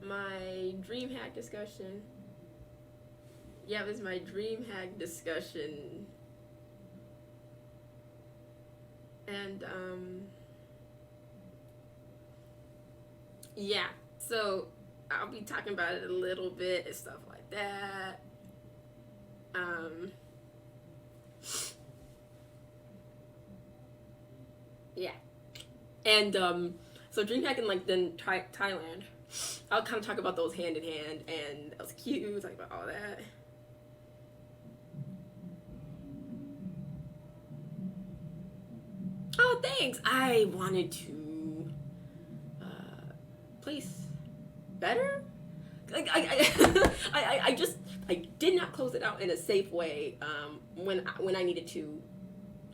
my Dreamhack discussion. Yeah, this is my Dreamhack discussion. And, yeah, so I'll be talking about it a little bit and stuff like that. Yeah. And, so Dreamhack and, like, then Thailand. I'll kind of talk about those hand in hand, and LCQ, talk about all that. Oh, thanks. I wanted to place better. Like I just did not close it out in a safe way when I needed to,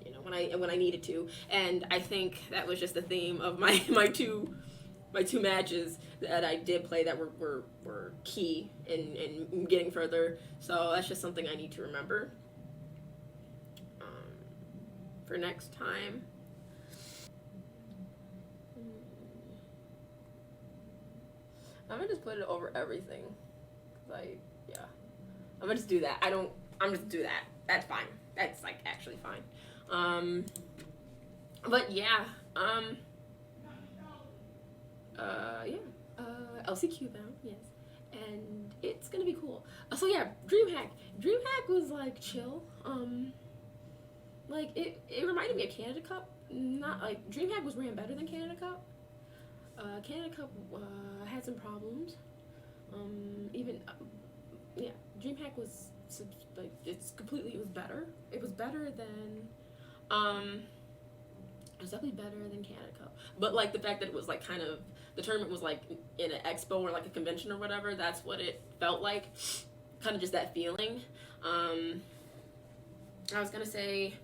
you know, when I needed to, and I think that was just the theme of my two matches that I did play that were key in getting further. So that's just something I need to remember for next time. I'm gonna just put it over everything. Like, yeah. I'm gonna just do that. I'm just do that. That's fine. That's like actually fine. But yeah. LCQ bound, yes. And it's gonna be cool. So yeah, Dreamhack. Dreamhack was like chill. Like it reminded me of Canada Cup. Not like Dreamhack was ran better than Canada Cup. Canada Cup had some problems. Yeah, Dreamhack was like it was better. It was better than it was definitely better than Canada Cup. But like the fact that it was like kind of the tournament was like in an expo or like a convention or whatever, that's what it felt like. Kind of just that feeling. I was gonna say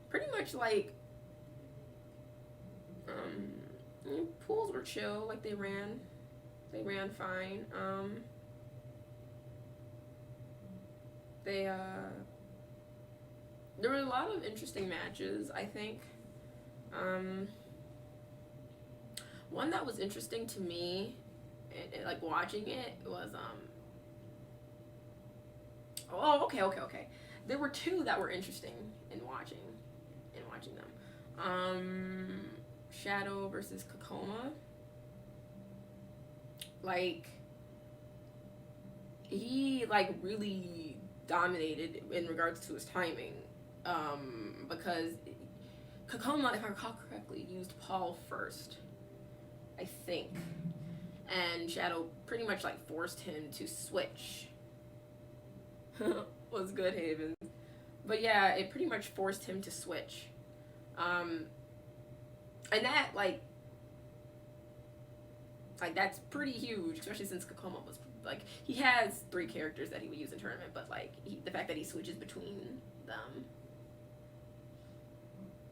pretty much like pools were chill, like they ran fine. There were a lot of interesting matches, I think. One that was interesting to me, and like watching it, was okay. There were two that were interesting in watching them. Shadow versus Kokoma. Like, he like really dominated in regards to his timing, because Kokoma, if I recall correctly, used Paul first, I think, and Shadow pretty much like forced him to switch. Was good, Haven. But yeah, it pretty much forced him to switch. And that like that's pretty huge, especially since Kokoma was like, he has 3 characters that he would use in tournament, but like the fact that he switches between them,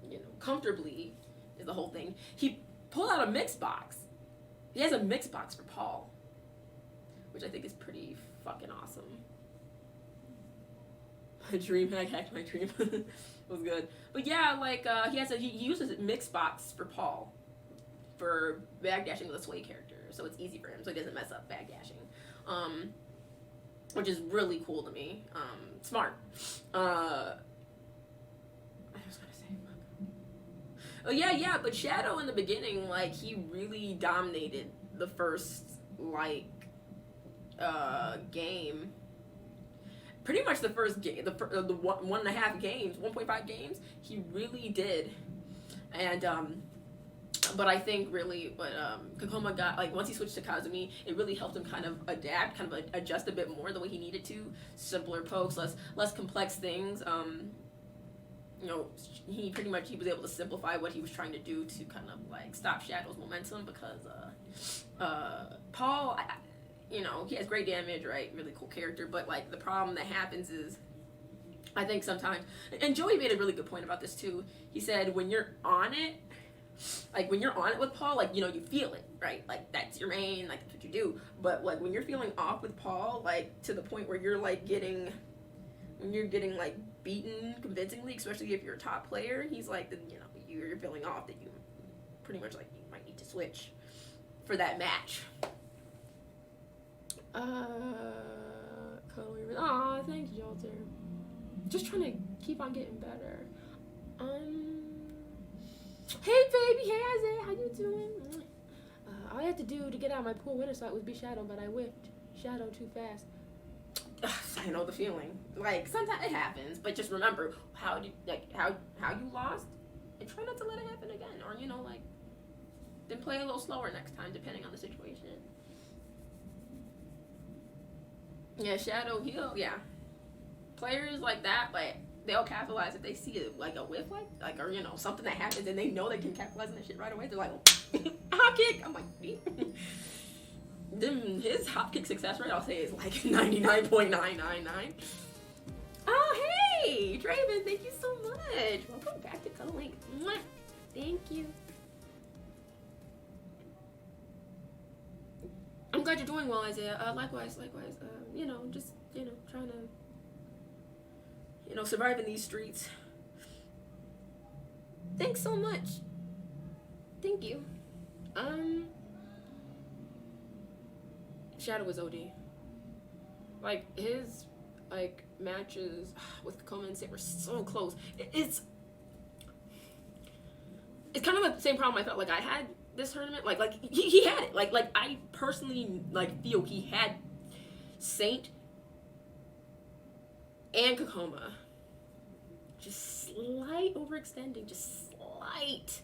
you know, comfortably is the whole thing. He pulled out a mix box. He has a mix box for Paul, which I think is pretty fucking awesome. Dreamhack hacked my dream. Was good. But yeah, like he uses a mix box for Paul for backdashing with a sway character, so it's easy for him, so he doesn't mess up backdashing, which is really cool to me. Smart. I was gonna say, fuck. Oh yeah, but Shadow in the beginning, like, he really dominated the first like game. Pretty much the first game, the 1.5 games, 1.5 games, he really did. And but I think really what Kokoma got, like, once he switched to Kazumi, it really helped him kind of adapt, kind of adjust a bit more the way he needed to. Simpler pokes, less complex things. You know, he was able to simplify what he was trying to do to kind of like stop Shadow's momentum, because Paul, you know, he has great damage, right? Really cool character, but like the problem that happens is, I think sometimes, and Joey made a really good point about this too. He said when you're on it, like when you're on it with Paul, like, you know, you feel it, right? Like that's your main, like that's what you do. But like when you're feeling off with Paul, like to the point where you're like getting like beaten convincingly, especially if you're a top player, he's like, you know, you're feeling off, that you pretty much like you might need to switch for that match. Aw, thanks, Jolter. Just trying to keep on getting better. Hey baby, hey Isaiah, how you doing? All I had to do to get out of my pool winter slot was be Shadow, but I whiffed Shadow too fast. I know the feeling. Like sometimes it happens, but just remember how you lost, and try not to let it happen again. Or like, then play a little slower next time, depending on the situation. Yeah, Shadow heal. Yeah, players like that, like they'll capitalize if they see it like a whiff, like or something that happens, and they know they can capitalize on that shit right away. They're like, oh, hop kick. I'm like, then his hop kick success rate, I'll say, is like 99.999. Oh, hey, Draven, thank you so much. Welcome back to Cuddle Link. Thank you. I'm glad you're doing well, Isaiah. Likewise. Just trying to survive in these streets. Thanks so much. Thank you. Shadow was OD. Like his matches with Kakoma and Saint were so close. It's kind of the same problem I felt like I had this tournament. Like he had it. Like I personally feel he had Saint and Kakoma. Just slight overextending. Just slight.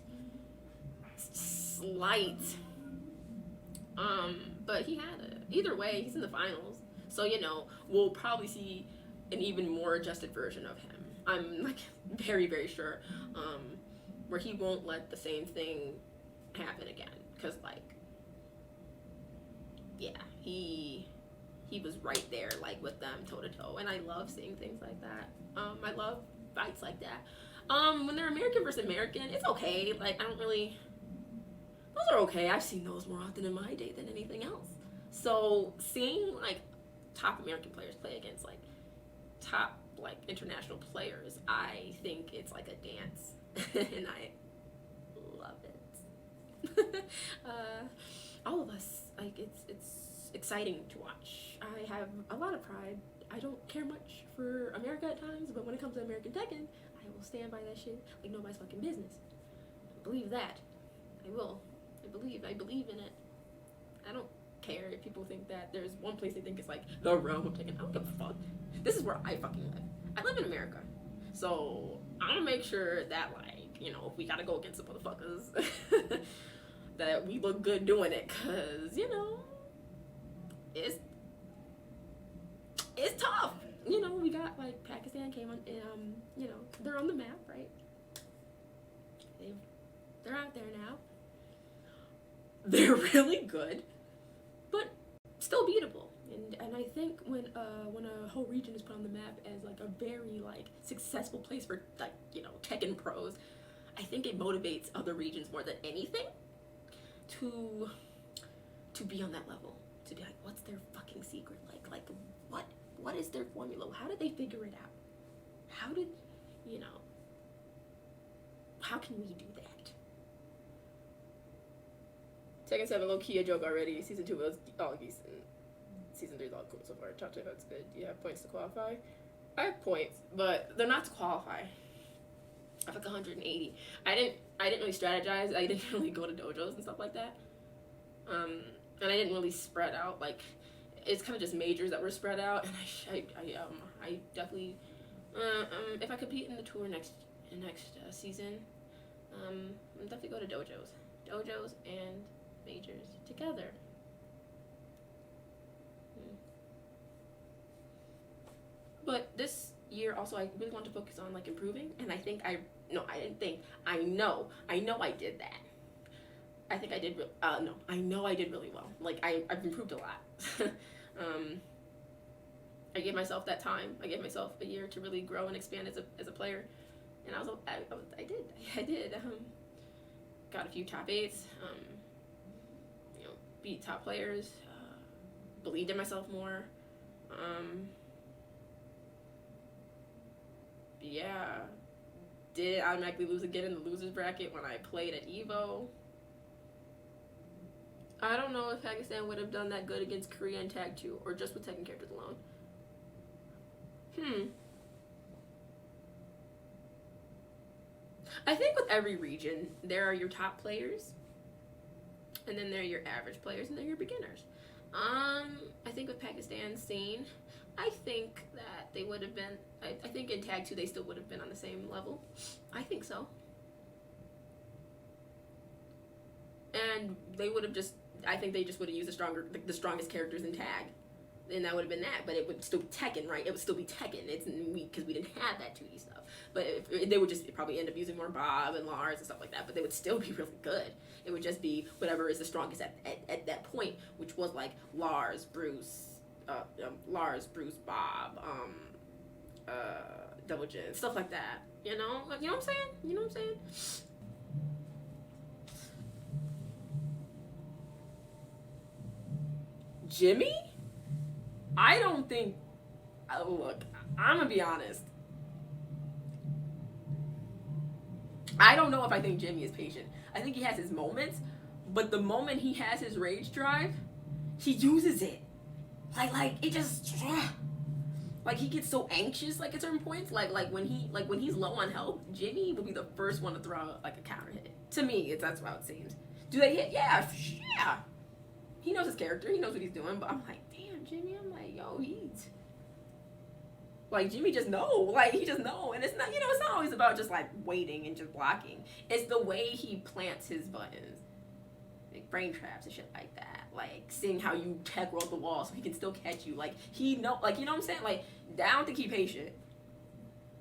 But he had it. Either way, he's in the finals. So, we'll probably see an even more adjusted version of him. I'm very, very sure. Where he won't let the same thing happen again. Cause he was right there with them toe to toe. And I love seeing things like that. I love fights like that. When they're American versus American, it's okay. I don't really. Those are okay. I've seen those more often in my day than anything else. So seeing top American players play against top international players, I think it's a dance, and I love it. All of us, it's exciting to watch. I have a lot of pride. I don't care much for America at times, but when it comes to American Tekken, I will stand by that shit like nobody's fucking business. Believe that. I will. I believe in it. I don't care if people think that there's one place they think is the realm of Tekken. I don't give a fuck. This is where I fucking live. I live in America. So I'm gonna make sure that if we gotta go against the motherfuckers that we look good doing it, cause it's tough. We got Pakistan came on, they're on the map, right? They're out there now. They're really good, but still beatable. And I think when a whole region is put on the map as a very successful place for Tekken pros, I think it motivates other regions more than anything to be on that level. To be what's their fucking secret? What is their formula? How did they figure it out? How can we do that? Tekken 7, low-key a joke already. Season 2 was all decent. Season 3 is all cool so far. Cha-cha, that's good. Do you have points to qualify? I have points, but they're not to qualify. I have 180. I didn't really strategize. I didn't really go to dojos and stuff like that. And I didn't really spread out. It's kind of just majors that were spread out. And I definitely, if I compete in the tour next season, I'll definitely go to dojos and majors together. But this year also I really want to focus on improving, and I know I did that. I think I did I know I did really well. I've improved a lot. I gave myself that time. I gave myself a year to really grow and expand as a player, and I did. Got a few top 8s, beat top players, believed in myself more. Did automatically lose again in the losers bracket when I played at Evo. I don't know if Pakistan would have done that good against Korea in Tag 2 or just with Tekken characters alone. I think with every region, there are your top players, and then there are your average players, and then your beginners. I think with Pakistan's scene, I think that they would have been. I think in Tag 2 they still would have been on the same level. I think so. And they would have just. I think they just would have used the strongest characters in Tag, and that would have been that. But it would still be Tekken, right? It would still be Tekken. It's because we didn't have that 2D stuff. But they would just probably end up using more Bob and Lars and stuff like that. But they would still be really good. It would just be whatever is the strongest at that point, which was like Lars, Bruce, Bob, Double Jin, stuff like that. You know what I'm saying? You know what I'm saying? Jimmy? I don't think. Look, I'm gonna be honest. I don't know if I think Jimmy is patient. I think he has his moments, but the moment he has his rage drive, he uses it. Like it just, like he gets so anxious like at certain points. Like when he's low on health, Jimmy will be the first one to throw out like a counter hit. To me, that's how it seems. Do they hit? Yeah. He knows his character. He knows what he's doing. But I'm like, damn, Jimmy. I'm like, yo, he's. Like, Jimmy just know. Like, he just know. And it's not, it's not always about just, like, waiting and just blocking. It's the way he plants his buttons. Like, brain traps and shit like that. Like, seeing how you tech roll the wall so he can still catch you. Like, he know, like, you know what I'm saying? Like, down to keep patient.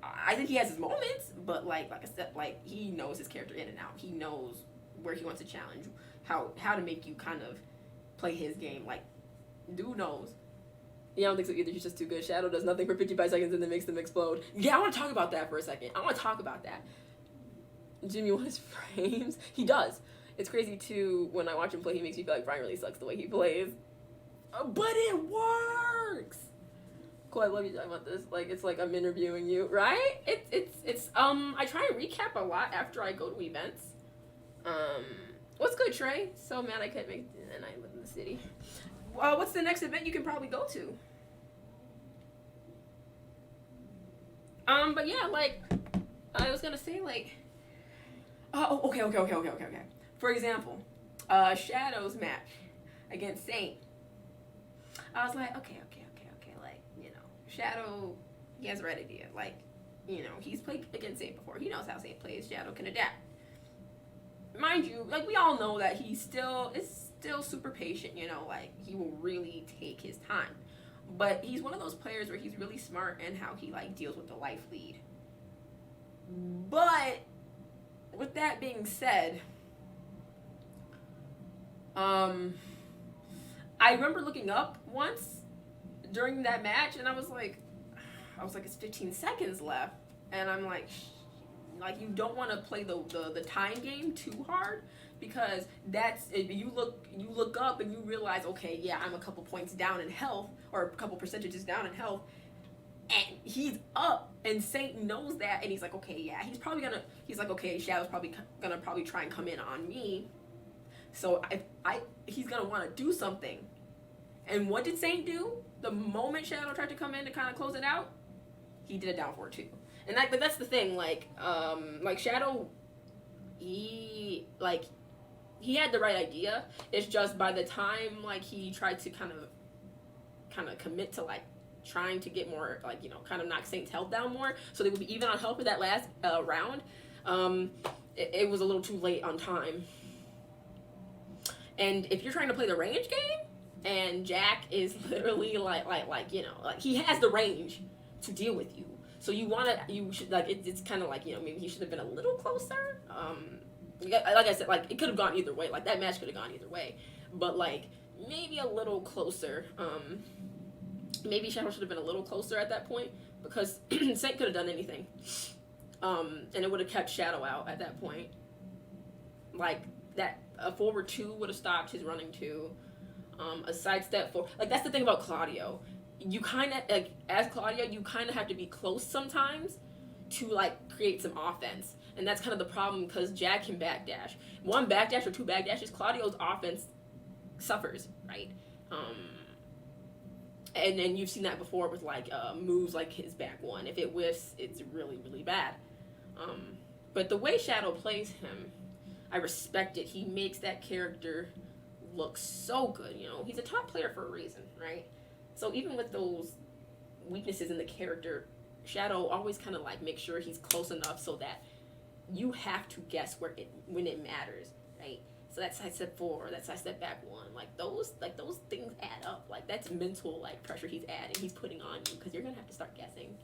I think he has his moments, but, like I said, like, he knows his character in and out. He knows where he wants to challenge, how to make you kind of play his game. Like, dude knows. Yeah, I don't think so either. He's just too good. Shadow does nothing for 55 seconds and then makes them explode. Yeah, I want to talk about that for a second. I want to talk about that. Jimmy wants frames. He does. It's crazy, too. When I watch him play, he makes me feel like Brian really sucks the way he plays. But it works! Cool, I love you talking about this. Like, it's like I'm interviewing you, right? It's I try and recap a lot after I go to events. What's good, Trey? So mad I couldn't make it and I live in the city. What's the next event you can probably go to? But yeah, like, I was gonna say, like, okay. For example, Shadow's match against Saint. I was like, okay, like, Shadow, he has the right idea. Like, he's played against Saint before. He knows how Saint plays. Shadow can adapt. Mind you, like, we all know that he is still super patient, like, he will really take his time. But he's one of those players where he's really smart in how he, like, deals with the life lead. But, with that being said, I remember looking up once during that match, and I was like, it's 15 seconds left. And I'm like, you don't want to play the time game too hard, because that's if you look up and you realize, okay, yeah, I'm a couple points down in health, or a couple percentages down in health, and he's up, and Saint knows that, and he's like, okay, yeah, he's like, okay, Shadow's probably gonna try and come in on me, so he's gonna want to do something. And what did Saint do? The moment Shadow tried to come in to kind of close it out, he did a down forward too. But that's the thing, like Shadow, he had the right idea. It's just by the time, like, he tried to kind of commit to, like, trying to get more, like, kind of knock Saint's health down more, so they would be even on health for that last round, it was a little too late on time. And if you're trying to play the range game, and Jack is literally, like he has the range to deal with you. So you should, like, it's kind of like, maybe he should have been a little closer. Like I said, like, it could have gone either way. Like, that match could have gone either way. But, like, maybe a little closer. Maybe Shadow should have been a little closer at that point, because Saint could have done anything. And it would have kept Shadow out at that point. Like, that a forward 2 would have stopped his running 2. A sidestep 4. Like, that's the thing about Claudio. You kind of, like, as Claudio, you kind of have to be close sometimes to, like, create some offense. And that's kind of the problem, because Jack can backdash. 1 backdash or 2 backdashes, Claudio's offense suffers, right? And then you've seen that before with like moves like his back one. If it whiffs, it's really, really bad. But the way Shadow plays him, I respect it. He makes that character look so good. You know, he's a top player for a reason, right? So even with those weaknesses in the character, Shadow always kind of like makes sure he's close enough so that you have to guess when it matters, right? So that side step 4, that side step back 1, like those things add up. Like that's mental like pressure he's adding, he's putting on you because you're gonna have to start guessing.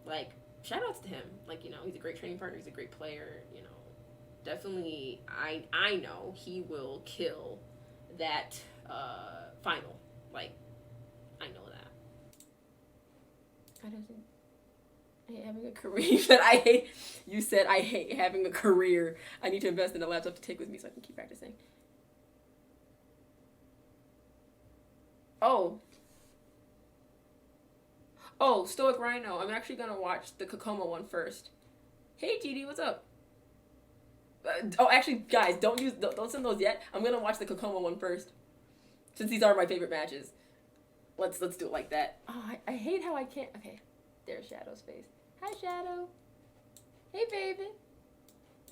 Like shout outs to him. Like, you know, he's a great training partner, he's a great player, you know. Definitely I know he will kill that final. Like I know that. I hate having a career. You said I hate having a career. I need to invest in a laptop to take with me so I can keep practicing. Oh, Stoic Rhino. I'm actually gonna watch the Kokomo one first. Hey GD, what's up? Actually, guys, don't send those yet. I'm gonna watch the Kokomo one first, since these are my favorite matches. Let's do it like that. Oh, I hate how I can't. Okay, there's Shadow's face. Hi, Shadow. Hey, baby.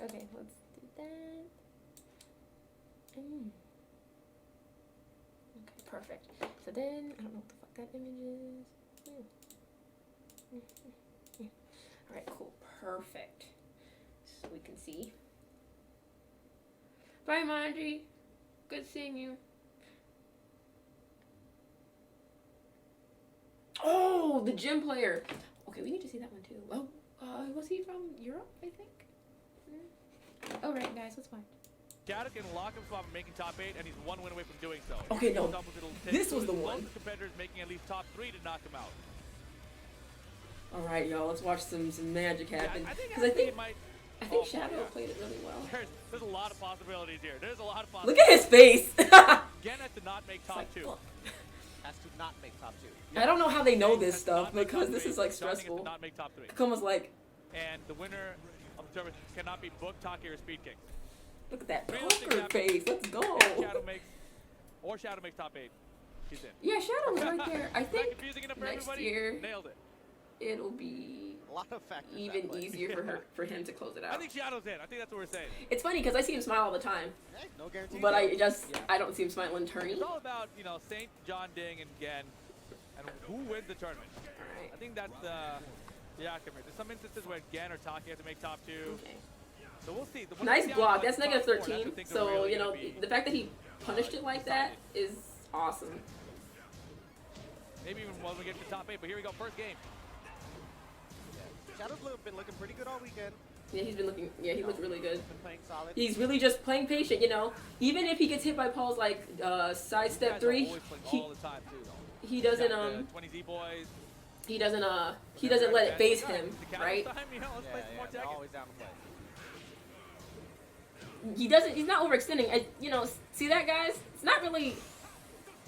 Okay, let's do that. Okay, perfect. So then, I don't know what the fuck that image is. Alright, cool. Perfect. So we can see. Bye, Mondry. Good seeing you. Oh, the gym player. Okay, we need to see that one too. Oh, was he from Europe, I think? Oh, right, guys, let's watch. Shadow can lock himself from making top 8, and he's one win away from doing so. Okay, no, this was the one. Competitors making at least top 3 to knock him out. All right, y'all, let's watch some magic happen. Because I think Shadow played it really well. There's a lot of possibilities here. There's a lot of Look possibilities. at his face. Again, has to not make top like, 2. Has to not make top 2. I don't know how they know this stuff because this is like stressful. Not make top 3. Kokomo's like, and the winner of the tournament cannot be book, Taki, or speed kick. look at that poker face. Let's go. Shadow makes top 8. He's in. Yeah, Shadow was right there. I think next everybody? year Nailed it. it'll be A lot of factors even easier for him to close it out. I think Shadow's in. I think that's what we're saying. It's funny because I see him smile all the time, Hey, no guarantee. but I don't see him smile in tourney. It's all about, you know, Saint, John Ding, and Gen, and who wins the tournament. All right. I think that's the outcome here. There's some instances where Gen or Taki have to make top 2. Okay. So we'll see. Nice block. That's negative -13. 13. So, you know, the fact that he punished it like that is awesome. Maybe even when we get to top 8, but here we go. First game. Shadow's been looking pretty good all weekend. Yeah, he looked really good. Been playing solid. He's really just playing patient, you know. Even if he gets hit by Paul's like side step 3, he doesn't 20Z boys. he doesn't let it phase him, right? They're always down to play. He's not overextending. You know, see that, guys? It's not really.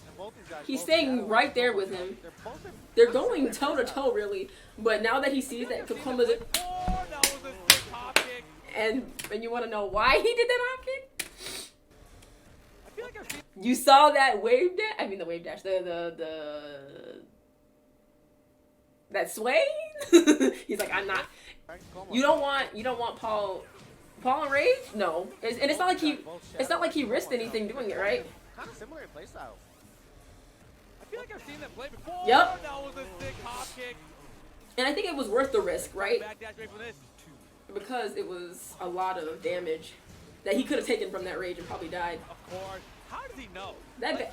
And both these guys, He's both staying Shadow right and there both with him. They're They're going toe to toe, really. But now that he sees that Kokoma's and you want to know why he did that hop kick? I feel like I've seen You saw that wave dash? I mean the wave dash. That sway? He's like, I'm not. You don't want Paul and Rage? No. It's not like he risked anything doing it, right? Kind of similar in playstyle. I feel like I've seen that play before. Yep. That was a sick hop kick. And I think it was worth the risk, right? Back dash right for this. Because it was a lot of damage that he could have taken from that Rage and probably died. Of course. How does he know? That back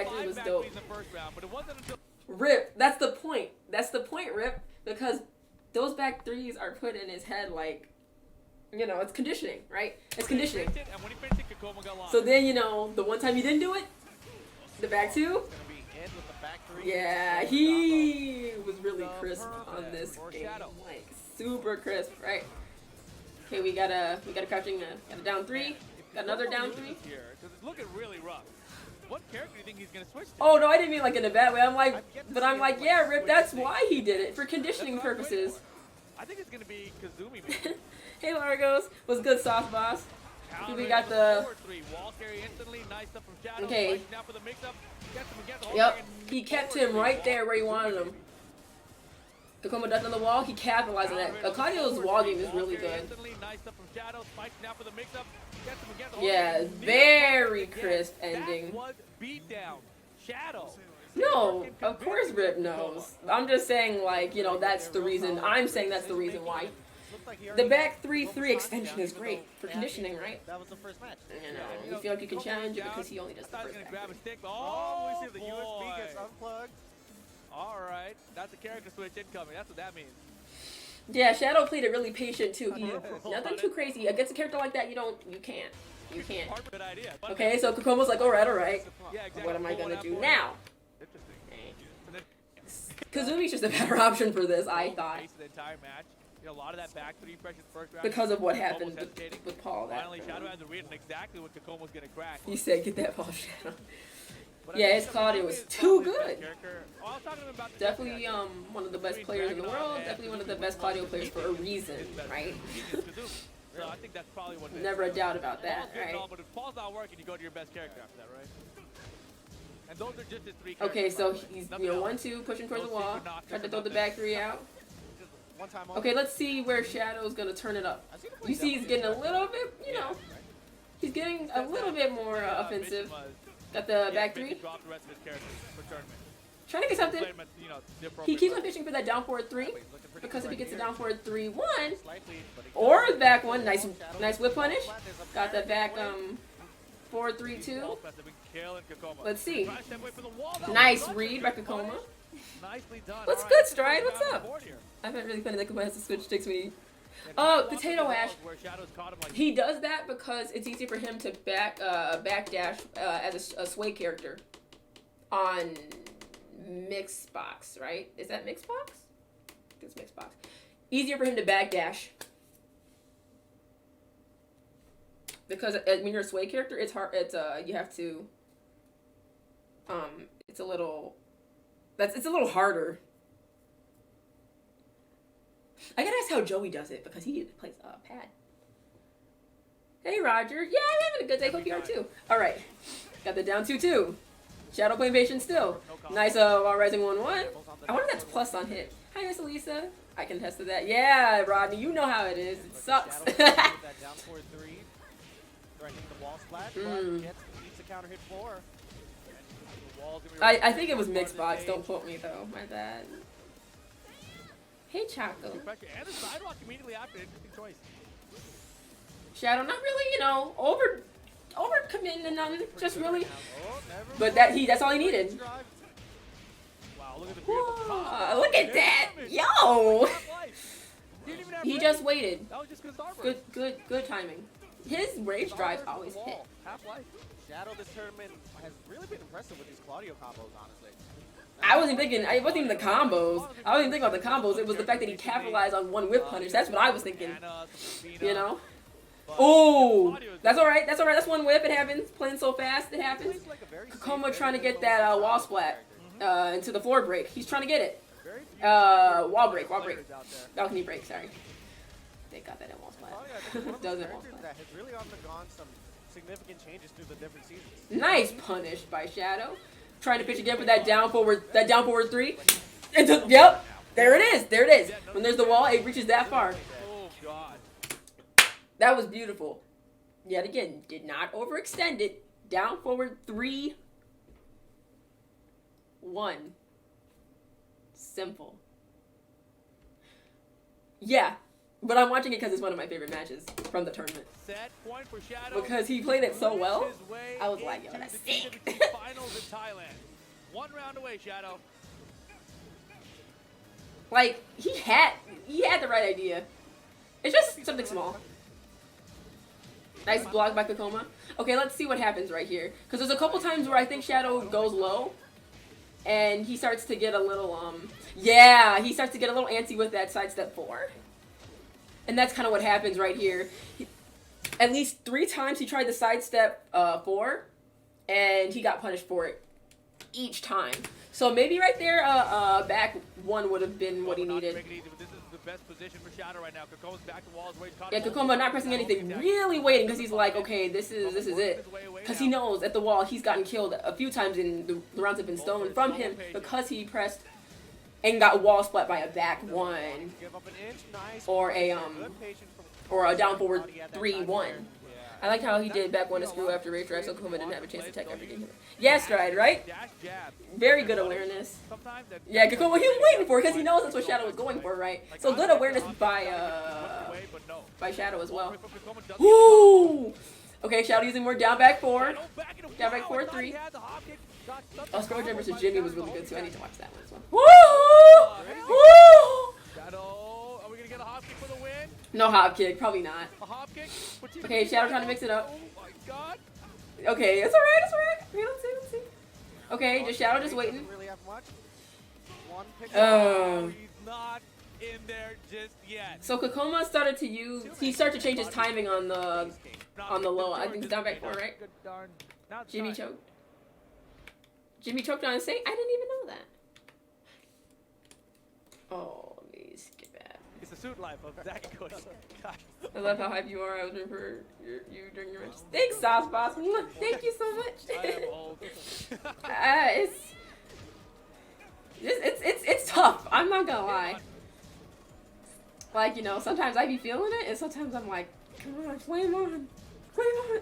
three was back dope. threes in the first round, but it wasn't until Rip, that's the point. That's the point, Rip. Because those back threes are put in his head like, you know, it's conditioning, right? It's conditioning. And when he finished it, Kokomo got lost. So then, you know, the one time he didn't do it, the back two, Gonna be in with the back 3. yeah, he was really crisp on this game. Like, super crisp, right? Okay, we got a crouching, got a down 3, got another down 3. Here, because it's looking really rough. What character do you think he's gonna switch to? Oh no, I didn't mean like in a bad way. I'm like, yeah, Rip, that's why he did it, for conditioning purposes. I think it's gonna be Kazumi. Maybe. Hey Largos, what's good, Soft Boss? We got the. Wall carry instantly. Nice stuff from Shadow. Okay. Now for the mix-up. Gets him again. Yep. He kept him right there where he wanted him. Kakoma does on the wall. He capitalized on that. Claudio's wall game is really good. Nice stuff from Shadow. Spikes now for the mix-up. Gets him again. Yeah, very crisp ending. That was beat down. Shadow. No, of course Rip knows. I'm just saying, like, you know, that's the reason. I'm saying that's the reason why. The back 3-3 extension is great for conditioning, right? That was the first match. You know, you feel like you can challenge it because he only does the first back three. Oh, we see the boy. USB gets unplugged. All right, that's a character switch incoming. That's what that means. Yeah, Shadow played it really patient too. He nothing too crazy. Against a character like that, you can't. Good idea. Okay, so Kokomo's like, all right. Yeah, exactly. What am I gonna do now? Interesting. Kazumi's just a better option for this, I thought. The entire match. You know, a lot of that back three pressure first round. Because of what happened with Paul. Finally, Shadow had the read on exactly what Kokomo's gonna crack. He said, get that ball, Shadow. Yeah, his Claudio was too good. Definitely one of the best players in the world. Definitely one of the best Claudio players for a reason, right? So I think that's probably what it is. Never a doubt about that, right? But if Paul's not working, you go to your best character after that, right? And those are just his three characters. Okay, so he's 1-2 pushing towards the wall. Tried to throw the back three out. Okay, let's see where Shadow's gonna turn it up. You see, he's getting a little bit, you know, he's getting a little bit more offensive. Got the back three. Trying to get something. He keeps on fishing for that down forward 3. Because if he gets a down forward 3-1, or the back one, nice whip punish. Got that back forward 3-2. Let's see. Nice read by Kakoma. What's good, Stride? What's up? I haven't really found that Kakoma has to switch sticks when he... Oh, Potato Ash. He does that because it's easy for him to backdash as a sway character on Mixbox, right? Is that Mixbox? I think it's Mixbox. Easier for him to backdash because when you're a sway character, it's hard. It's you have to. It's a little harder. I gotta ask how Joey does it because he plays pad. Hey Roger, yeah, I'm having a good day. Hope you are too. All right, got the down 2-2. Shadow playing patient still. Nice while rising 1-1. I wonder if that's plus on hit. Hi Miss Elisa. I can attest to that. Yeah, Rodney, you know how it is. It sucks. I think it was Mixbox. Don't quote me though. My bad. Hey, Chaco. And the sidewalk immediately after. Interesting choice. Shadow, not really, you know, over committing to nothing. Just really. But that's all he needed. Wow, look at the Whoa, look at that. Yo. He just waited. That was just Good timing. His rage drives always hit. Shadow this tournament has really been impressive with these Claudio combos, honestly. I wasn't even the combos. I wasn't even thinking about the combos. It was the fact that he capitalized on one whip punish. That's what I was thinking. You know? Oh, that's all right. That's one whip. It happens. Playing so fast, it happens. Kakoma trying to get that wall splat into the floor break. He's trying to get it. Wall break. Balcony break, sorry. They got that in wall splat. Doesn't wall splat. That has really undergone some significant changes through the different seasons. Nice punish by Shadow. Trying to pitch again for that down forward 3. Yep, there it is. When there's the wall, it reaches that far. Oh God. That was beautiful. Yet again, did not overextend it. Down forward 3-1. Simple. Yeah, but I'm watching it because it's one of my favorite matches from the tournament. Set point for Shadow. Because he played it so well, I was like, yo, that's sick. Finals in Thailand. 1 round away, Shadow. Like, he had the right idea. It's just something small. Nice block by Kakoma. Okay, let's see what happens right here. Because there's a couple times where I think Shadow goes low. And he starts to get a little, he starts to get a little antsy with that sidestep 4. And that's kind of what happens right here. At least 3 times he tried the sidestep 4. And he got punished for it each time. So maybe right there, back 1 would have been what he needed. This is the best position for Shadow right now. Kokoma's back to walls. Yeah, Kokoma not pressing anything, really waiting because he's like, okay, this is it. Because he knows at the wall he's gotten killed a few times in the rounds have been stolen from him because he pressed and got wall split by a back one or a down forward 3-1. I liked how he did back one to screw after Rage Drive, so Kokoma didn't have a chance to tech everything. Yeah, stride, right? Very good awareness. Yeah, Kokoma, he was waiting for it because he knows that's what Shadow was going for, right? So good awareness by Shadow as well. Woo! Okay, Shadow using more down back 4. Down back 4-3. Oh, Scroll Jam versus Jimmy was really good too. I need to watch that one as well. Woo! Woo! Shadow, are we gonna get a hop kick for the win? No hop kick, probably not. A hop kick? Okay, Shadow trying to mix it up. Oh my god. Okay, it's alright, it's alright. Okay, let's see. Okay, just Shadow just waiting. Really have much. One pick. He's not in there just yet. So Kokoma started to use, he started to change his timing on the low. I think it's down back 4, right? Jimmy choked. Jimmy choked on his sink? I didn't even know that. Oh, let me skip that. It's the suit life of Zach and Cody. God. I love how hype you are. I was rooting for you during your match. Thanks, Sauce Boss. Thank you so much. I am old. It's tough. I'm not gonna lie. Like, you know, sometimes I be feeling it, and sometimes I'm like, come on, flame on. Flame on.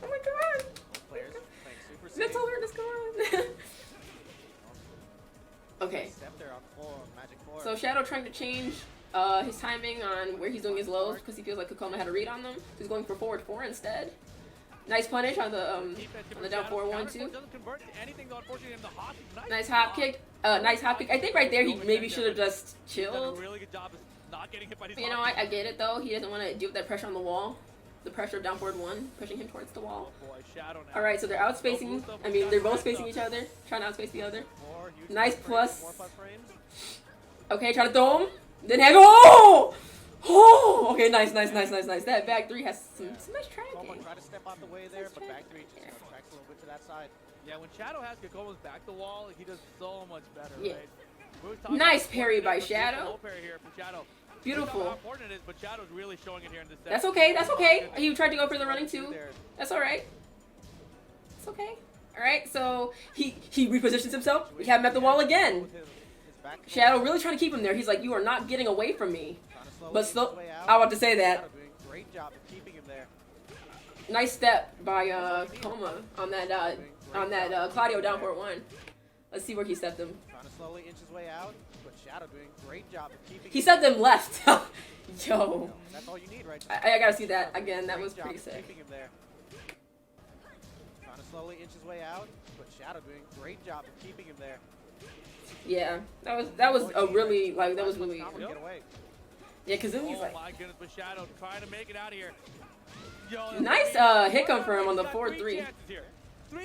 Oh my god. Players playing super Mental alertness, come on. Okay. Step there on full magic 4. So Shadow trying to change his timing on where he's doing his lows because he feels like Kokoma had a read on them. So he's going for forward 4 instead. Nice punish on the down 4-1-2. Nice hop kick. Nice hop kick. I think right there he maybe should have just chilled. You know, I get it though. He doesn't want to deal with that pressure on the wall. The pressure of down forward 1, pushing him towards the wall. Alright, so they're outspacing. I mean, they're both spacing each other, trying to outspace the other. Nice plus. Okay, try to throw him. Then have oh! Oh! Okay, nice. That back 3 has some nice tracking. Try to step out the way there, but back 3 just tracks a little bit to that side. Yeah, when Shadow has Kokoma's back the wall, he does so much better, Yeah. right? Nice parry by Shadow. Beautiful. How important it is, but Shadow's really showing it here in this set. That's okay. He tried to go for the running 2. That's alright. It's okay. Alright, so he repositions himself. We have him at the wall again. Shadow really trying to keep him there. He's like, you are not getting away from me. But still, I want to say that. Great job of keeping him there. Nice step by Kokoma on that Claudio down 4-1. Let's see where he stepped him. Trying to slowly inch his way out, but Shadow doing a great job of keeping He stepped him left. Yo. That's all you need, right? I gotta see that again. That was pretty sick. Keeping him there. Trying to slowly inch his way out, but Shadow doing a great job of keeping him there. Yeah, that was a really Yeah, because then he's Oh like, my goodness, but Shadow trying to make it out of here. Yo, nice hit come for him on the 4-3.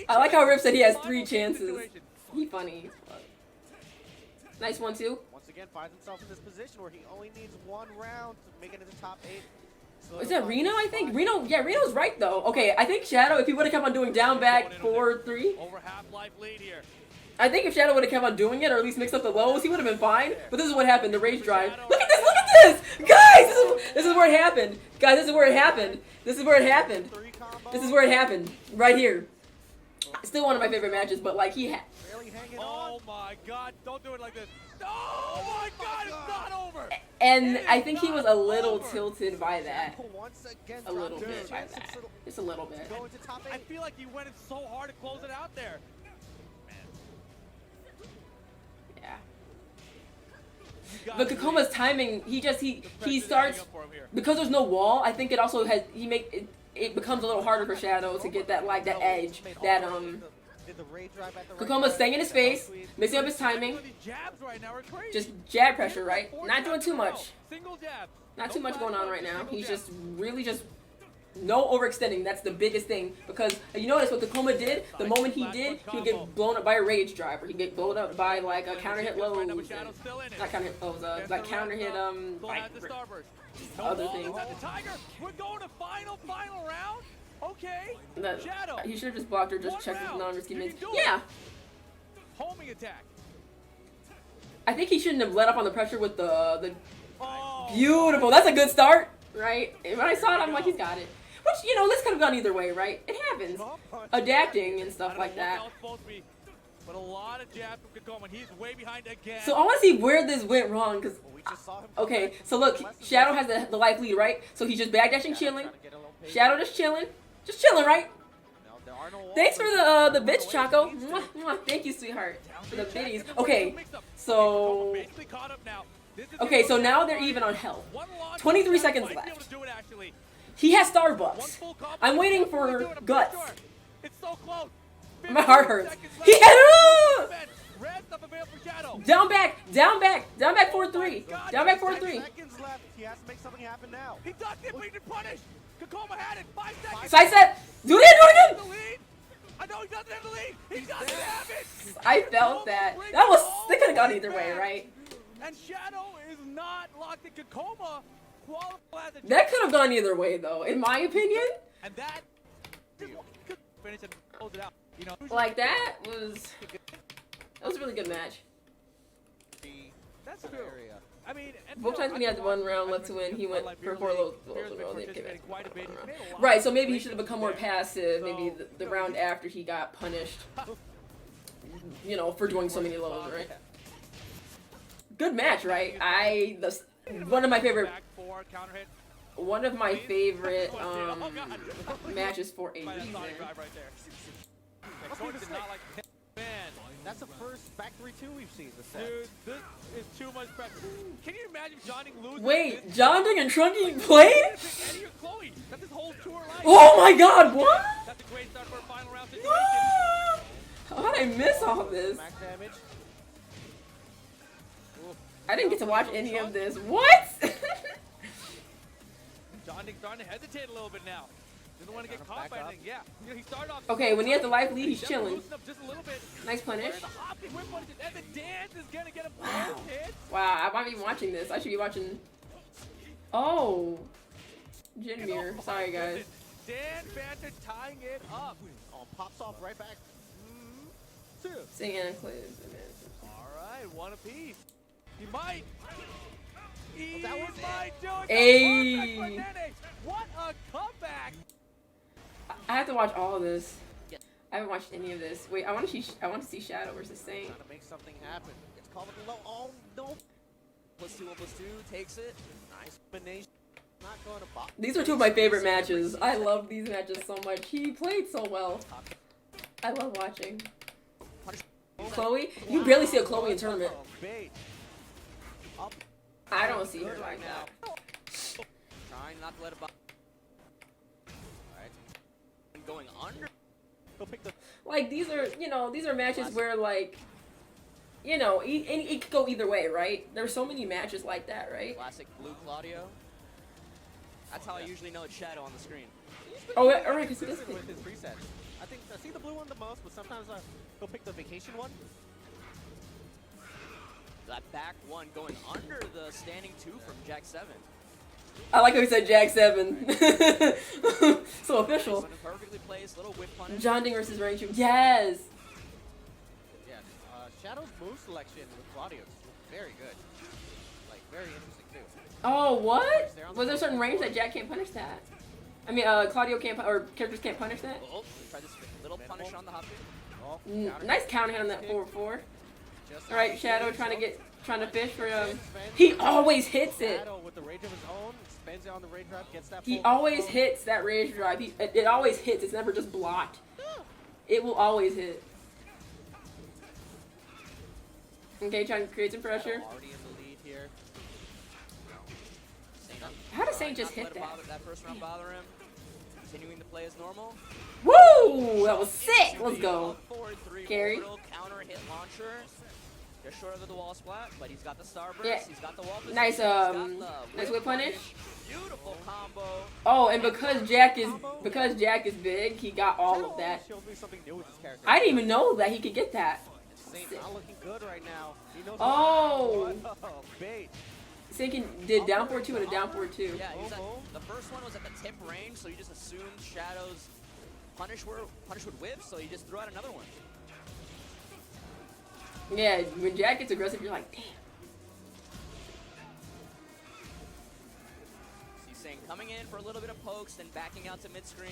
I like how Rip said he has 3 chances. He funny. Nice 1-2. Once again, finds himself in this position where he only needs 1 round to make it into top 8. So Is that Reno, I think? Reno's right, though. Okay, I think Shadow, if he would have kept on doing down back 4-3. Over half-life lead here. I think if Shadow would have kept on doing it, or at least mixed up the lows, he would have been fine. But this is what happened, the rage drive. Look at this! Guys, this is where it happened. Guys, this is where it happened. This is where it happened. Right here. Still one of my favorite matches, but like he had. Oh my god, don't do it like this. Oh my god, it's not over! And I think he was a little tilted by that. A little bit by that. Just a little bit. I feel like he went in so hard to close it out there. Yeah. But Kokoma's timing, he starts because there's no wall. I think it also has it becomes a little harder for Shadow to get that that edge that Kokoma's staying in his space, mixing up his timing. Just jab pressure, right? Not doing too much. Not too much going on right now. He's just really just no overextending. That's the biggest thing, because you notice what Kokoma did. The moment he did, he would get blown up by a rage driver. He'd get blown up by like a counter hit lows, not counter hit lows, like counter hit like other things. We're going to final round. Okay. Shadow. He should have just blocked or just checked his non-risky mids. Yeah. Homing attack. I think he shouldn't have let up on the pressure with the Beautiful. That's a good start, right? And when I saw it, I'm like, he's got it. Which, you know, this could have gone either way, right? It happens. Adapting and stuff like that. But a lot of jabs from Kakoma, and he's way behind again. So I want to see where this went wrong, because... Okay, so look, Shadow has the life lead, right? So he's just backdashing, chilling. Shadow just chilling. Just chilling, right? Thanks for the bits, Choco. Mwah, mwah. Thank you, sweetheart, for the biddies. Okay, so... Okay, so now they're even on health. 23 seconds left. He has star buffs. I'm waiting for guts. It's so close. My heart hurts. He had down back, 4-3. Down back 4-3. Seconds left. He has to make something happen now. He does it, but he didn't punish. Kakoma had it. 5 seconds. Side set. Do it again. I know he doesn't have the lead. He doesn't have it. I felt that. They could have gone either way, right? And Shadow is not locked in. Kakoma qualifies. That could have gone either way, though, in my opinion. And that could finish and close it out. You know, Like that was a really good match. that's true. I mean, Both times when he had 1 round left to win, he went for 4 lows. Right, so maybe he should have become more passive. Maybe the round after he got punished, you know, for doing so many lows, right? Good match, right? One of my favorite matches for a reason. That's the first back 3-2 we've seen this set. Dude, this is too much pressure. Can you imagine John Ding losing? Wait, John Ding and Trunky played? Eddie or Chloe. That's his whole tour life. Oh my god, what? That's a great start for a final round situation. How did I miss all this? Max damage. I didn't get to watch any of this. What? John Ding's starting to hesitate a little bit now. Doesn't want to get caught by anything. Yeah. You know, he started off. Okay, when he has the life lead, he's chilling. Just a little bit. Nice punish. And the dance is gonna get him Wow. both hits. Wow, I'm not even watching this. I should be watching. Oh. Jinmir. Sorry, guys. Dan Banter tying it up. Oh, pops off right back. Sing Anaclaves. Alright, one apiece. He might. He That was might do it. Hey. Perfect for Nene. What a comeback. I have to watch all of this. I haven't watched any of this. Wait, I want to see Shadow versus Saint. Trying to make something happen. It's called a low. Oh no. +2 takes it. Nice combination. Not going to pop. These are 2 of my favorite matches. I love these matches so much. He played so well. I love watching. Chloe? You barely see a Chloe in tournament. I don't see her like that. Trying not to let it bother. Alright. Going under. Like, these are, you know, these are matches where, like, you know, it could go either way, right? There's so many matches like that, right? Classic blue Claudio. That's how I usually know it's Shadow on the screen. Oh, alright, because he does with his presets. I see the blue one the most, but sometimes he'll pick the vacation one. That back 1 going under the standing 2 from Jack 7. I like how he said Jack 7. So official. Perfectly placed, little whip punish. John Ding versus Range. Yes. Yeah, Shadow's move selection with Claudio is very good. Like, very interesting too. Oh, what? Was there a certain range that Jack can't punish that? I mean, Claudio can't, or characters can't punish that? Oh, try this little punish on the hop kick. Oh, Nice counter hit on that 4-4. Alright, Shadow trying to fish for he always hits it. Shadow with the rage of his own, spends it on the rage drive, gets that. He always hits that rage drive. It always hits. It's never just blocked. It will always hit. Okay, trying to create some pressure. Already in the lead here. How does Saint just hit that? That first round bother him. Continuing to play as normal. Woo! That was sick. Let's go. Carry. Counter hit launcher. Just short of the wall splat, but he's got the starburst. Yeah. He's got the wall. Nice nice whip punish. Beautiful combo. Oh, and because Jack is big, he got all of that. I didn't even know that he could get that. Saint not looking good right now. He knows Oh. Bait. Saint did down 4-2 and a down 4-2. Yeah, he's the first one was at the tip range, so he just assumed Shadow's punish would whip, so he just threw out another one. Yeah, when Jack gets aggressive, you're like, damn. Coming in for a little bit of pokes, then backing out to mid-screen.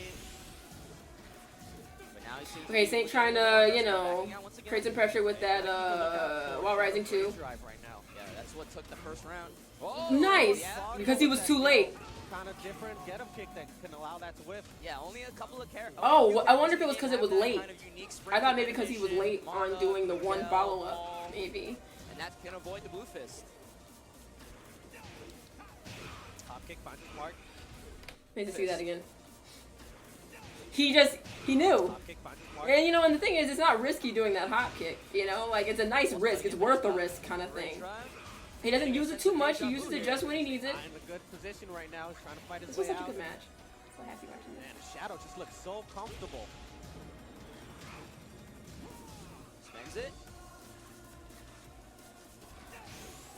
But now he seems Okay, to be Saint pushing trying a little to, harder, you so know, backing out once again. create some pressure with that wall rising 2. Drive right now. Yeah, that's what took the first round. Nice! Yeah. Because he was too late. Kind of different get up kick that can allow that to whip. Yeah, only a couple of characters. Oh, I wonder if it was because it was late. I thought maybe because he was late on doing the one follow-up, maybe. And that can avoid the blue fist. Top kick finds his mark. Need to see that again. He knew. Top kick finds his mark. And you know, and the thing is, it's not risky doing that hop kick, you know? Like, it's a nice risk. It's worth the risk kind of thing. He doesn't use it too much. He uses it just when he needs it. In a good position right now. He's trying to fight his This was way such a out. good match. So happy watching Man, the Shadow just looks so comfortable. Spends it. this.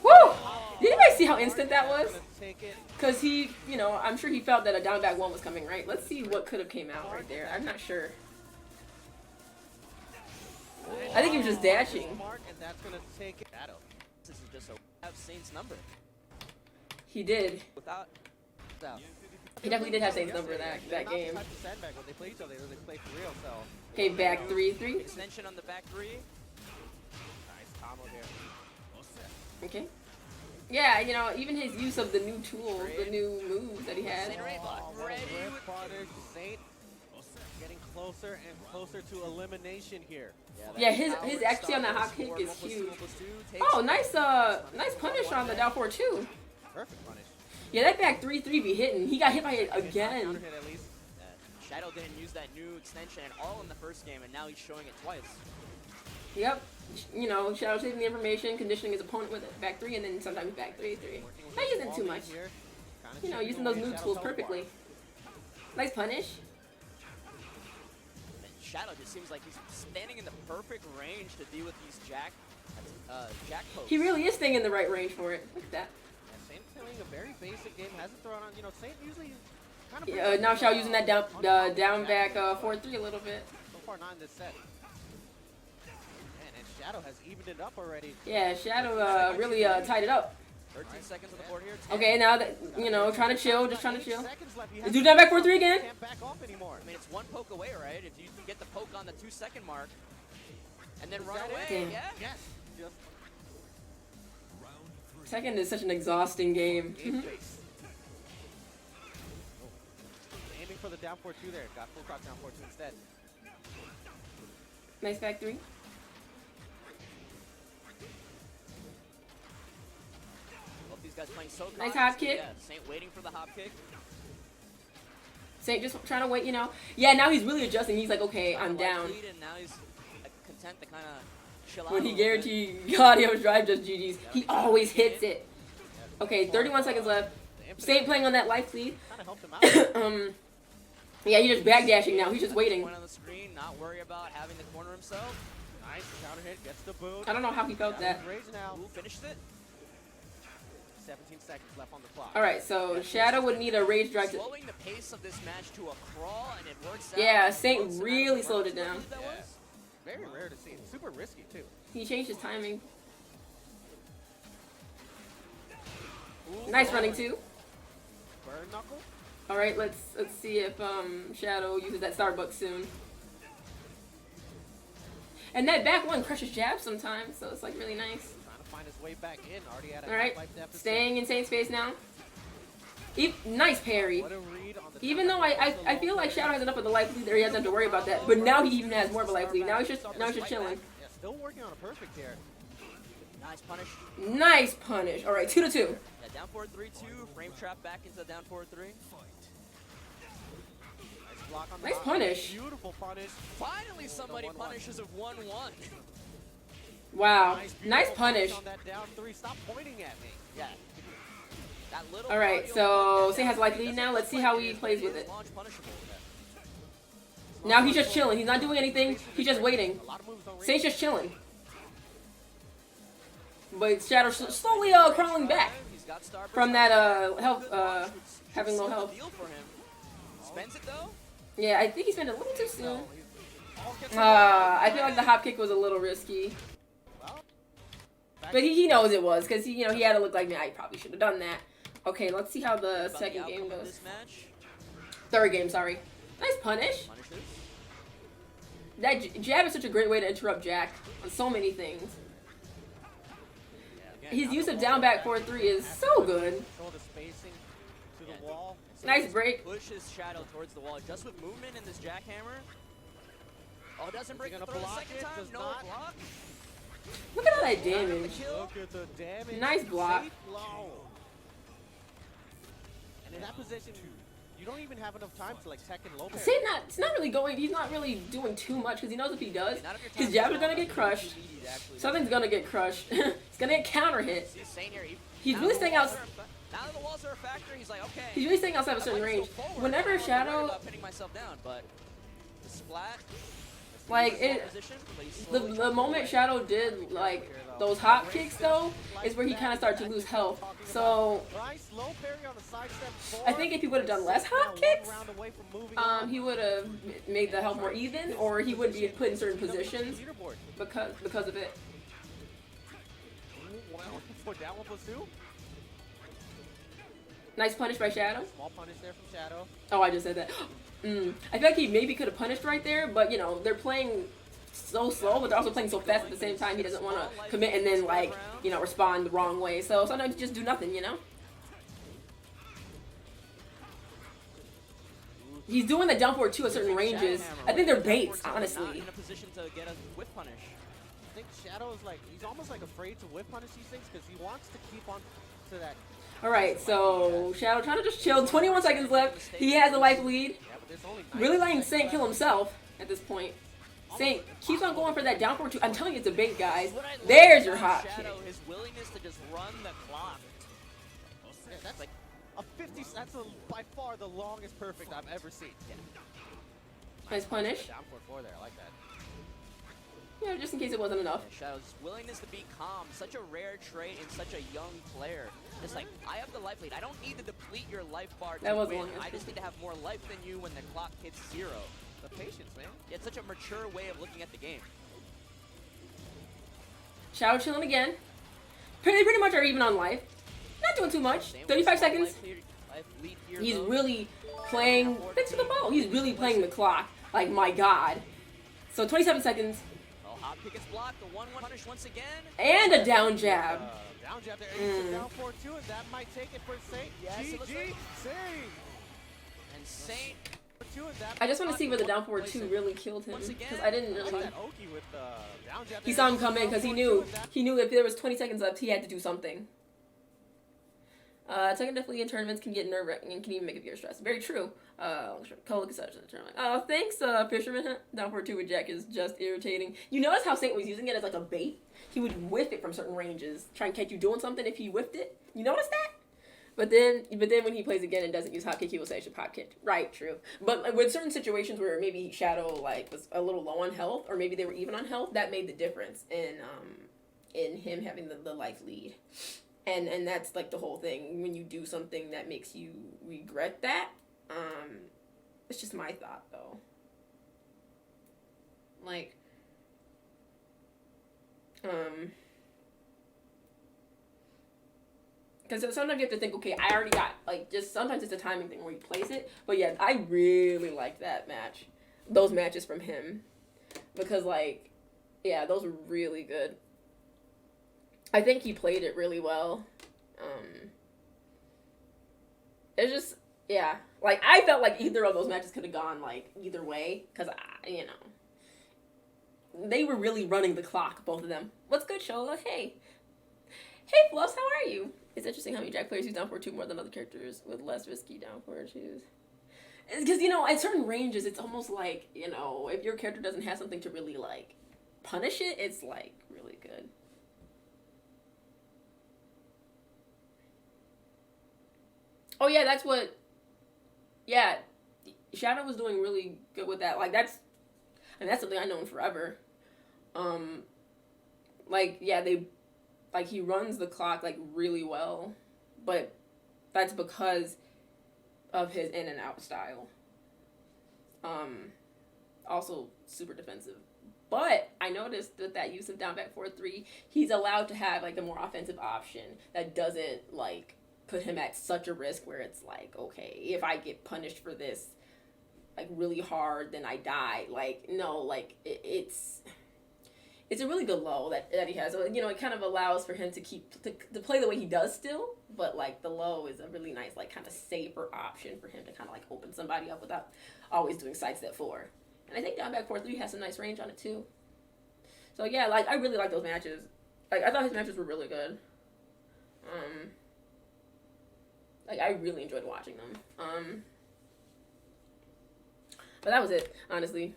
Woo! Did anybody see how instant that was? Gonna take it. Because he, you know, I'm sure he felt that a down back 1 was coming, right? Let's see what could have came out right there. I'm not sure. I think he was just dashing. Mark, and that's gonna take it. Shadow. This is just a have Saint's number. He did. Without He definitely did have Saint's number that They're game. not the type of sandbag when they play each other. They play for real. So Okay, back 3-3. extension on the back 3. nice combo there. Okay. Yeah, you know, even his use of the new tools, the new moves that he has. Saint Ray block what a ready. whip punish. Saint getting closer and closer to elimination here. Yeah, his XP on that hop kick is huge. Oh, nice nice punish on the down 4-2. Perfect punish. Yeah, that back 3-3 be hitting. He got hit by it Counter again. hit at least. Shadow didn't use that new extension at all in the first game, and now he's showing it twice. Yep. You know, Shadow taking the information, conditioning his opponent with it. Back 3, and then sometimes back 3-3. Not using it too much. You know, using those new tools perfectly. Nice punish. And Shadow just seems like he's standing in the perfect range to deal with these jack pokes. He really is staying in the right range for it. Look at that. Yeah, Saint playing a very basic game. Hasn't thrown on. You know, Saint usually kind of. Yeah, now Shadow using that down back 4-3 a little bit. So far, not in this set. Man, and Shadow has evened it up already. Yeah, Shadow really tied it up. 13 seconds on the board here. 10. Okay, now that, you know, trying to chill, just trying to 8 chill. seconds left. He Is has dude down back 4-3 again? Can't back off anymore. I mean, it's one poke away, right? If you can get the poke on the 2-second mark, and then run that away, Damn. yeah? Yes. Just Second is such an exhausting game. game face. Aiming for the down 4-2 there. Got full cross down 4-2 instead. Nice back 3. Both these guys playing so Nice cautious. hop kick. Yeah, Saint waiting for the hop kick. Saint just trying to wait, you know. Yeah, now he's really adjusting. He's like, okay, I'm down. Lead, and now he's content to kind of chill out. When a he little bit. guaranteed audio drive just GG's, he always hits it. Okay, 31 seconds left. Saint playing on that life lead. Kind of helped him out. Yeah, he's just backdashing now. He's just waiting. Point on the screen, not worry about having to corner himself. Nice counter hit. Gets the boot. I don't know how he felt that. Raise now. Who finished it? 17 seconds left on the clock. All right, so Shadow would need a rage drive to. Slowing the pace of this match to a crawl, and it works out. Yeah, Both Saint sides really of the slowed it run. down. That Yeah. was. Very rare to see. Super risky too. He changed his timing. Ooh, Nice running too. Burn knuckle. All right, let's see if Shadow uses that Starbucks soon. And that back 1 crushes jabs sometimes, so it's like really nice. Trying to find his way back in. Already at a All right, life deficit. staying in Saint's face now. Nice parry. What a read on the Even though I feel like Shadow has enough of the life lead there, he doesn't have to worry about that. But now he even has more of a life lead. Now he's just chilling. Yeah, still working on a perfect here. Nice punish. Nice punish. All right, 2-2. Yeah, down 4-3-2. Frame trap back into down 4-3. Nice block on the Nice bottom. punish. Beautiful punish. Finally, somebody punishes a 1-1. Wow, beautiful nice punish. on that down 3. Stop pointing at me. Yeah. That little All right, audio so bump Saint has life lead now. Let's see how he is plays with it. launch punishable. Now he's just chilling. He's not doing anything. He's just waiting. A lot of moves don't reach. Saint's just chilling. But Shadow slowly crawling back He's got star from that health, Good launch would having low seal the health. deal for him. Spends it though. Yeah, I think he spent a little too soon. No, he's all gets I feel like the hop kick was a little risky. well, But he knows it was, because he had to look like, man, I probably should have done that. Okay, let's see how the About second the game outcome of goes. this match. Third game, sorry. Nice punish. Punishes. That jab is such a great way to interrupt Jack on so many things. His use of down back 4-3 is so good. Control the spacing to the wall. So Nice just break. Pushes Shadow towards the wall just with movement in this jackhammer. Oh, doesn't break the gonna throw the block second it? time. Does No not. block. Look at all that damage. Look at the damage. Nice block. Safe blow. And in that position, you don't even have enough time to like tech and low parry. See, it's not really going. He's not really doing too much because he knows if he does, Not if your his time jab is is gonna long get enough, crushed. you need actually- Something's gonna get crushed. It's gonna get counter hit. See, Saint here, He's now really the staying walls out. are a now that the walls are a factor, he's like, okay. He's really staying outside of a I certain might range. just go forward. Whenever I don't have to worry Shadow, about pinning myself down, but the splat. like Small it, position, but he's the slowly trying the to moment away. Shadow did like those hop kicks though, is where he kind of started to lose health. So Nice low parry on the sidestep forward. I think if he would have done less hop kicks, Now 1 round away from moving on. he would have made the health more even, or he would be put in certain Jumping to the positions leaderboard. because of it. Ooh, for down 1+2. Nice punish by Shadow. Small punish there from Shadow. Oh, I just said that. I feel like he maybe could have punished right there, but you know they're playing so slow, but they're also playing so fast at the same time. He doesn't want to commit and then like respond the wrong way. So sometimes you just do nothing, you know. He's doing the down forward too at certain ranges. I think they're baits, Not honestly. in a position to get a whip punish. I think Shadow is like, he's almost like afraid to whip punish these things because he wants to keep on to that. All right, so Shadow trying to just chill. 21 seconds left. He has a life lead. Yeah, but there's only Really 90 letting seconds Saint left. kill himself at this point. Saint keeps on going for that down forward too. I'm telling you, it's a bait, guys. What I love There's your about hot kick. Shadow, his willingness to just run the clock. Yeah, that's like a 50, that's by far the longest perfect I've ever seen. Yeah. Nice punish. Down 4-4 there, I like that. Yeah, just in case it wasn't enough. Yeah, Shadow's willingness to be calm, such a rare trait in such a young player. Just like, I have the life lead. I don't need to deplete your life bar to That was win. long, I just need to have more life than you when the clock hits 0. The patience, man. It's such a mature way of looking at the game. Shadow chilling again. Pretty much are even on life. Not doing too much. Same with 35 small seconds. life lead here, He's though. really playing. Thanks for the ball. He's really playing the clock. Like my God. So 27 seconds Oh, hop kick is blocked. The 1-1 punish once again. and a down jab. Down jab there, he's down 4-2, and that might take it for Saint. Yes, it looks GG, like- Saint. And Saint. 4-2, and that I just want to see where the down forward Place 2 it. really killed him Once again, because I didn't I like really. that Oki with down jab He there. saw him come in Down because he 4-2, knew and that- if there was 20 seconds left, he had to do something. Second definitely in tournaments can get nerve-wracking and can even make it your stress. Very true. Cole such a tournament. Thanks, Fisherman. Down for 2 with Jack is just irritating. You notice how Saint was using it as like a bait? He would whiff it from certain ranges, try and catch you doing something if he whiffed it. You notice that? But then when he plays again and doesn't use hop kick, he will say I should pop kick. Right, true. But like, with certain situations where maybe Shadow like was a little low on health, or maybe they were even on health, that made the difference in him having the life lead. And that's like the whole thing. When you do something that makes you regret that, it's just my thought though. Like, because sometimes you have to think, okay, I already got, like, just sometimes it's a timing thing where you place it. But yeah, I really like that match. Those matches from him. Because, like, yeah, those were really good. I think he played it really well. It's just, yeah. Like, I felt like either of those matches could have gone, like, either way. Because, you know. They were really running the clock, both of them. What's good, Shola? Hey. Hey, Fluffs, how are you? It's interesting how many Jack players use down forward 2 more than other characters with less risky down forward 2s. Because, you know, at certain ranges, it's almost like, you know, if your character doesn't have something to really, like, punish it, it's, like, really good. Oh, yeah, that's what... Yeah, Shadow was doing really good with that. Like, that's something I've known forever. Like, yeah, like, he runs the clock, like, really well. But that's because of his in and out style. Also super defensive. But I noticed that use of down back 4-3, he's allowed to have, like, a more offensive option that doesn't, like, put him at such a risk where it's like, okay, if I get punished for this, like, really hard, then I die. Like, no, like, it's a really good low that he has. So, you know, it kind of allows for him to to play the way he does still, but, like, the low is a really nice, like, kind of safer option for him to kind of, like, open somebody up without always doing sidestep 4. And I think down back 4-3 has some nice range on it, too. So, yeah, like, I really like those matches. Like, I thought his matches were really good. Like, I really enjoyed watching them. But that was it, honestly.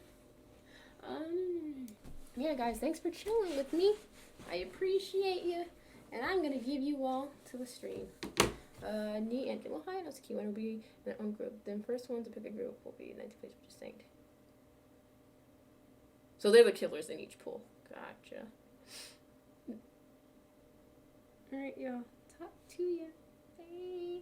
Yeah, guys, thanks for chilling with me. I appreciate you. And I'm going to give you all to the stream. Neat and well, hi, LCQ one will be in their own group. Then first one to pick a group will be 90 place, which is synced. So they're the killers in each pool. Gotcha. Alright, y'all. Talk to ya. Bye.